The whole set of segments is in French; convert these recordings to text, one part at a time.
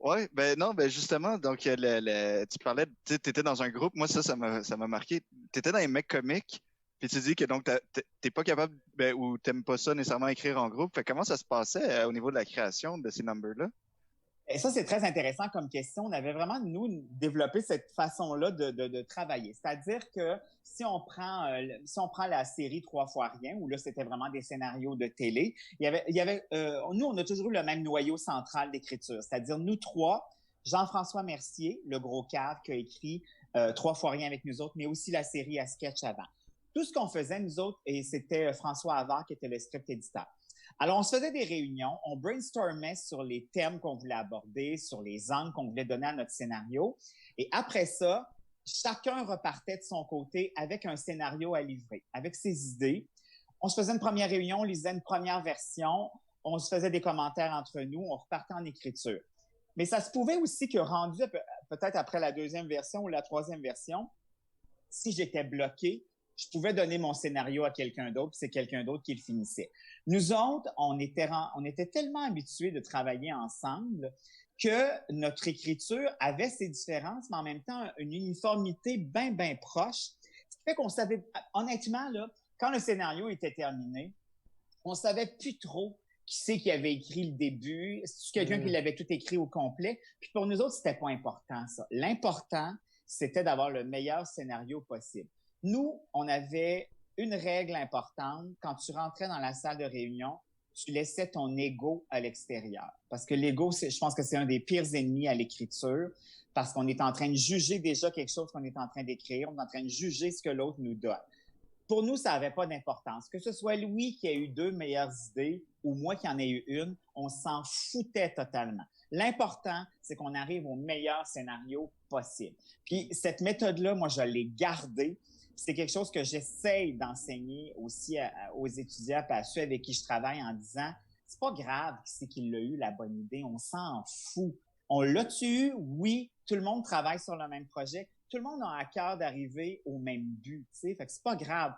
Ouais, ben non, ben justement, donc tu parlais, tu étais dans un groupe, moi ça m'a marqué. T'étais dans les mecs comiques, puis tu dis que donc t'es pas capable, ben, ou t'aimes pas ça nécessairement écrire en groupe. Fait comment ça se passait au niveau de la création de ces numbers-là? Et ça, c'est très intéressant comme question. On avait vraiment, nous, développé cette façon-là de travailler. C'est-à-dire que si on prend la série Trois fois rien, où là, c'était vraiment des scénarios de télé, nous, on a toujours eu le même noyau central d'écriture. C'est-à-dire, nous trois, Jean-François Mercier, le gros cave qui a écrit Trois fois rien avec nous autres, mais aussi la série à sketch avant. Tout ce qu'on faisait, nous autres, et c'était François Havard qui était le script éditeur. Alors, on se faisait des réunions, on brainstormait sur les thèmes qu'on voulait aborder, sur les angles qu'on voulait donner à notre scénario. Et après ça, chacun repartait de son côté avec un scénario à livrer, avec ses idées. On se faisait une première réunion, on lisait une première version, on se faisait des commentaires entre nous, on repartait en écriture. Mais ça se pouvait aussi que rendu peut-être après la deuxième version ou la troisième version, si j'étais bloqué, je pouvais donner mon scénario à quelqu'un d'autre, puis c'est quelqu'un d'autre qui le finissait. Nous autres, on était tellement habitués de travailler ensemble que notre écriture avait ses différences, mais en même temps une uniformité bien proche. Ce qui fait qu'on savait, honnêtement, là, quand le scénario était terminé, on savait plus trop qui c'est qui avait écrit le début, c'est quelqu'un qui l'avait tout écrit au complet. Puis pour nous autres, c'était pas important ça. L'important, c'était d'avoir le meilleur scénario possible. Nous, on avait une règle importante. Quand tu rentrais dans la salle de réunion, tu laissais ton ego à l'extérieur. Parce que l'ego, je pense que c'est un des pires ennemis à l'écriture, parce qu'on est en train de juger déjà quelque chose qu'on est en train d'écrire, on est en train de juger ce que l'autre nous donne. Pour nous, ça n'avait pas d'importance. Que ce soit Louis qui a eu deux meilleures idées ou moi qui en ai eu une, on s'en foutait totalement. L'important, c'est qu'on arrive au meilleur scénario possible. Puis cette méthode-là, moi, je l'ai gardée. C'est quelque chose que j'essaye d'enseigner aussi aux étudiants et à ceux avec qui je travaille en disant, c'est pas grave qui c'est qui l'a eu, la bonne idée, on s'en fout. On l'a-tu eu? Oui, tout le monde travaille sur le même projet. Tout le monde a à cœur d'arriver au même but, tu sais. Fait que c'est pas grave.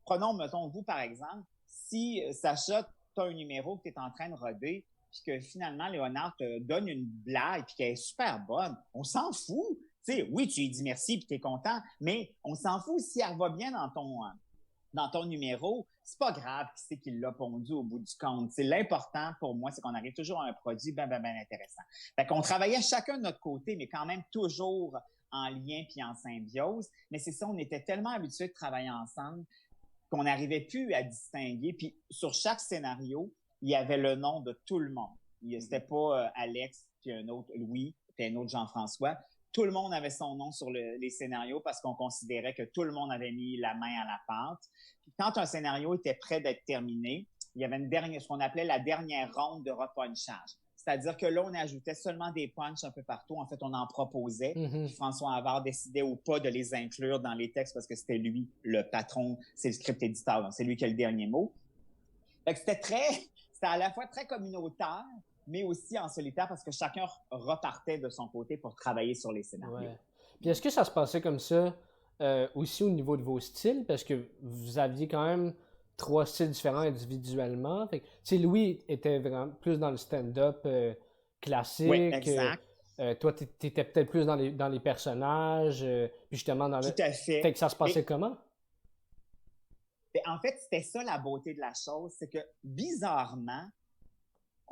Prenons, mettons, vous, par exemple, si Sacha, tu as un numéro que tu es en train de roder, puis que finalement, Léonard te donne une blague, puis qu'elle est super bonne, on s'en fout. Tu sais, oui, tu lui dis merci, puis tu es content, mais on s'en fout si elle va bien dans ton numéro, c'est pas grave qui c'est qui l'a pondu au bout du compte. C'est l'important pour moi, c'est qu'on arrive toujours à un produit bien intéressant. Fait qu'on travaillait chacun de notre côté, mais quand même toujours en lien puis en symbiose. Mais c'est ça, on était tellement habitués de travailler ensemble qu'on n'arrivait plus à distinguer. Puis sur chaque scénario, il y avait le nom de tout le monde. C'était pas Alex, puis un autre Louis, puis un autre Jean-François. Tout le monde avait son nom sur les scénarios parce qu'on considérait que tout le monde avait mis la main à la pâte. Puis quand un scénario était prêt d'être terminé, il y avait ce qu'on appelait la dernière ronde de repunchage. C'est-à-dire que là, on ajoutait seulement des punchs un peu partout. En fait, on en proposait. Puis François Havard décidait ou pas de les inclure dans les textes parce que c'était lui, le patron, c'est le script éditeur. Donc, c'est lui qui a le dernier mot. Fait que c'était à la fois très communautaire, mais aussi en solitaire parce que chacun repartait de son côté pour travailler sur les scénarios. Ouais. Puis est-ce que ça se passait comme ça aussi au niveau de vos styles? Parce que vous aviez quand même trois styles différents individuellement. Fait que, tu sais, Louis était vraiment plus dans le stand-up Oui, classique. exact. Toi, t'étais peut-être plus dans les personnages. Puis justement, Tout à Fait fait. que ça se passait comment? En fait, c'était ça la beauté de la chose, c'est que bizarrement,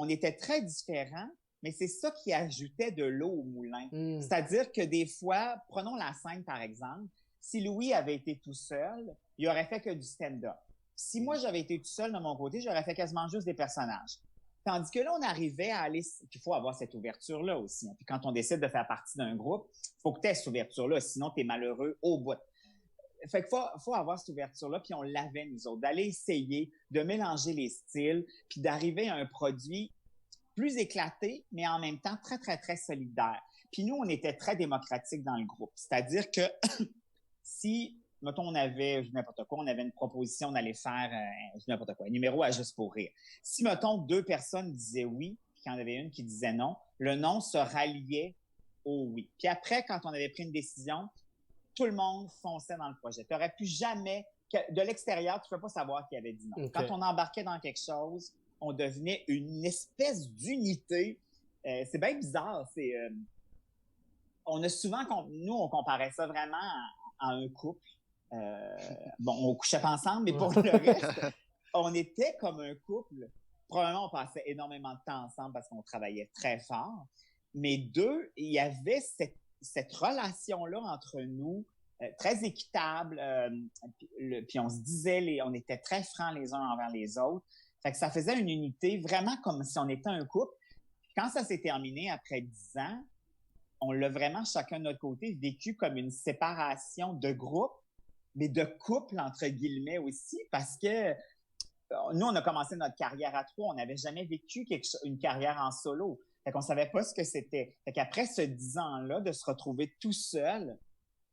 on était très différents, mais c'est ça qui ajoutait de l'eau au moulin. C'est-à-dire que des fois, prenons la scène par exemple, si Louis avait été tout seul, il aurait fait que du stand-up. Si moi j'avais été tout seul de mon côté, j'aurais fait quasiment juste des personnages. Tandis que là, on arrivait à aller... Il faut avoir cette ouverture-là aussi. Puis quand on décide de faire partie d'un groupe, il faut que tu aies cette ouverture-là, sinon tu es malheureux au bout. Fait qu'il faut avoir cette ouverture-là, puis on l'avait, nous autres, d'aller essayer de mélanger les styles, puis d'arriver à un produit plus éclaté, mais en même temps très solidaire. Puis nous, on était très démocratique dans le groupe. C'est-à-dire que si, mettons, on avait, n'importe quoi, on avait une proposition d'aller faire n'importe quoi, un numéro à Juste pour rire. Si, mettons, deux personnes disaient oui, puis qu'il y en avait une qui disait non, le non se ralliait au oui. Puis après, quand on avait pris une décision, tout le monde fonçait dans le projet. Tu n'aurais pu jamais, de l'extérieur, tu ne peux pas savoir qui avait dit non. Okay. Quand on embarquait dans quelque chose, on devenait une espèce d'unité c'est bien bizarre. On a souvent, nous, on comparait ça vraiment à un couple. Bon, on couchait pas ensemble, mais pour le reste, on était comme un couple. Probablement, on passait énormément de temps ensemble parce qu'on travaillait très fort. Mais deux, il y avait cette relation-là entre nous, très équitable. Puis on se disait, on était très francs les uns envers les autres. Fait que ça faisait une unité vraiment comme si on était un couple. Puis quand ça s'est terminé après 10 ans, on l'a vraiment chacun de notre côté vécu comme une séparation de groupe, mais de couple entre guillemets aussi, parce que nous, on a commencé notre carrière à 3, on n'avait jamais vécu une carrière en solo. Fait qu'on savait pas ce que c'était. Fait qu'après ce 10 ans-là, de se retrouver tout seul,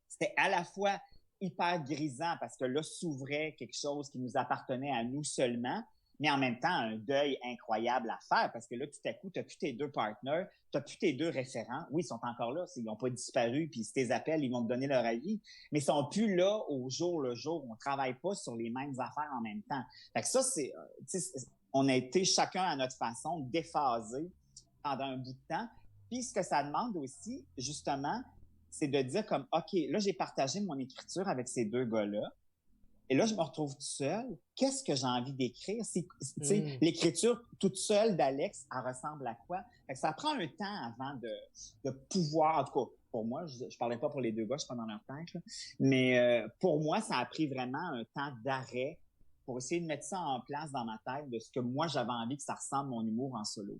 c'était à la fois hyper grisant parce que là s'ouvrait quelque chose qui nous appartenait à nous seulement, mais en même temps, un deuil incroyable à faire parce que là, tout à coup, tu n'as plus tes deux partenaires, tu n'as plus tes deux référents. Oui, ils sont encore là, ils n'ont pas disparu, puis si tu les appelles, ils vont te donner leur avis, mais ils sont plus là au jour le jour. On ne travaille pas sur les mêmes affaires en même temps. Fait que ça, on a été chacun à notre façon déphasés pendant un bout de temps. Puis ce que ça demande aussi, justement, c'est de dire comme, OK, là, j'ai partagé mon écriture avec ces deux gars-là. Et là, je me retrouve tout seul. Qu'est-ce que j'ai envie d'écrire? L'écriture toute seule d'Alex, elle ressemble à quoi? Fait que ça prend un temps avant de pouvoir, en tout cas, pour moi, je parlais pas pour les deux gars, je suis pas dans leur tête, là, mais pour moi, ça a pris vraiment un temps d'arrêt pour essayer de mettre ça en place dans ma tête de ce que moi, j'avais envie que ça ressemble mon humour en solo.